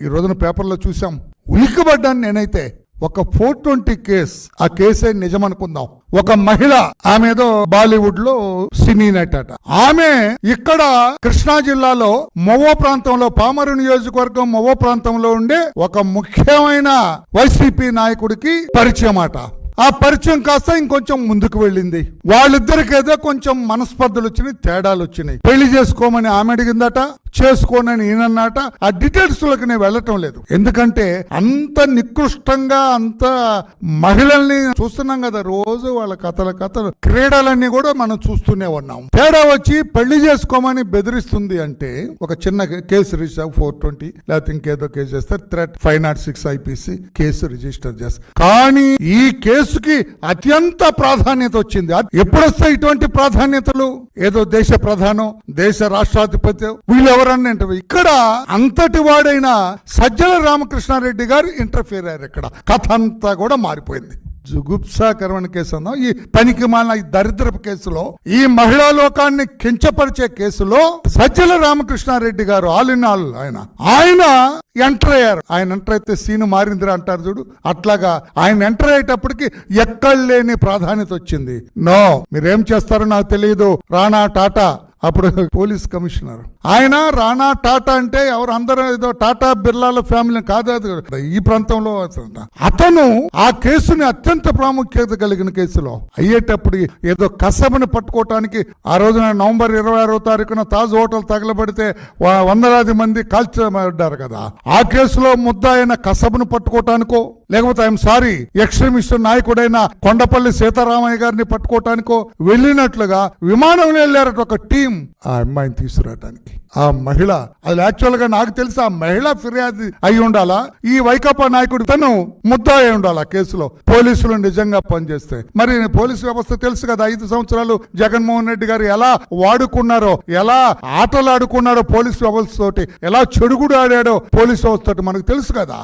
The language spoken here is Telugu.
ఈ రోజున పేపర్లో చూసాం, ఉలిక్కిపడ్డాను నేనైతే. ఒక 420 కేసు, ఆ కేసే నిజం అనుకుందాం. ఒక మహిళ, ఆమె ఏదో బాలీవుడ్ లో సినీ నటట, ఆమె ఇక్కడ కృష్ణా జిల్లాలో మొవ్వ ప్రాంతంలో, పామరు నియోజకవర్గం మొవ్వ ప్రాంతంలో ఉండే ఒక ముఖ్యమైన వైసీపీ నాయకుడికి పరిచయం అట. ఆ పరిచయం కాస్త ఇంకొంచెం ముందుకు వెళ్ళింది. వాళ్ళిద్దరికి ఏదో కొంచెం మనస్పర్ధలు వచ్చినాయి, తేడాలు వచ్చినాయి. పెళ్లి చేసుకోమని ఆమె అడిగిందట, చేసుకోనని ఈయనన్నట. ఆ డీటెయిల్స్ లోకి నేను వెళ్ళటం లేదు, ఎందుకంటే అంత నికృష్టంగా, అంత మహిళల్ని చూస్తున్నాం కదా రోజు. వాళ్ళ కథలు క్రీడలన్నీ కూడా మనం చూస్తూనే ఉన్నాం. తేడా వచ్చి పెళ్లి చేసుకోమని బెదిరిస్తుంది అంటే ఒక చిన్న కేసు రిజిస్టర్ 420 లేకపోతే ఇంకేదో కేసు చేస్తారు, థ్రెట్ 506 IPC కేసు రిజిస్టర్ చేస్తారు. కానీ ఈ కేసుకి అత్యంత ప్రాధాన్యత వచ్చింది. ఎప్పుడు వస్తాయి ఇటువంటి ప్రాధాన్యతలు? ఏదో దేశ ప్రధానం, దేశ రాష్ట్రాధిపతి, వీళ్ళెవరన్నా ఇక్కడ అంతటి వాడైన సజ్జల రామకృష్ణారెడ్డి గారు ఇంటర్ఫియర్ అయ్యారు. ఇక్కడ కథ అంతా కూడా మారిపోయింది. జుగుప్సాకరమైన కేసు అన్నా, ఈ పనికి మాలిన ఈ దరిద్రపు కేసులో, ఈ మహిళా లోకాన్ని కించపరిచే కేసులో సజ్జల రామకృష్ణారెడ్డి గారు ఆల్ ఇన్ ఆల్ ఆయన ఎంటర్ అయ్యారు. ఆయన ఎంటర్ అయితే సీను మారిందిరా అంటారు చూడు, అట్లాగా ఆయన ఎంటర్ అయ్యేటప్పటికి ఎక్కడ లేని ప్రాధాన్యత వచ్చింది. నో, మీరేం చేస్తారో నాకు తెలియదు. రాణా టాటా అప్పుడు పోలీస్ కమిషనర్, ఆయన రాణా టాటా అంటే ఎవరు, అందరూ ఏదో టాటా బిర్లాల ఫ్యామిలీ కాదు, ఈ ప్రాంతంలో అతను ఆ కేసుని అత్యంత ప్రాముఖ్యత కలిగిన కేసులో అయ్యేటప్పుడు ఏదో కసబని పట్టుకోవటానికి ఆ రోజున నవంబర్ 26వ తారీఖున తాజ్ హోటల్ తగలబడితే వందలాది మంది కాల్చబడ్డారు కదా. ఆ కేసులో ముద్దాయిన కసబను పట్టుకోవటానికో, లేకపోతే ఐఎమ్ సారీ ఎక్స్ట్రీమిస్ట్ నాయకుడైన కొండపల్లి సీతారామయ్య గారిని పట్టుకోవటానికో వెళ్ళినట్లుగా విమానంలో వెళ్ళారట ఒక టీం ఆ అమ్మాయిని తీసుకురావటానికి. ఆ మహిళ, అది యాక్చువల్ గా నాకు తెలిసి ఆ మహిళ ఫిర్యాదు అయి ఉండాలా, ఈ వైకాపా నాయకుడు తను ముద్దాయి ఉండాలా కేసులో. పోలీసులు నిజంగా పనిచేస్తే మరి పోలీసు వ్యవస్థ తెలుసు కదా, 5 సంవత్సరాలు జగన్మోహన్ రెడ్డి గారు ఎలా వాడుకున్నారో, ఎలా ఆటలు ఆడుకున్నారో పోలీసు వ్యవస్థ తోటి, ఎలా చెడుగుడు ఆడాడో పోలీసు వ్యవస్థ తోటి మనకు తెలుసు కదా.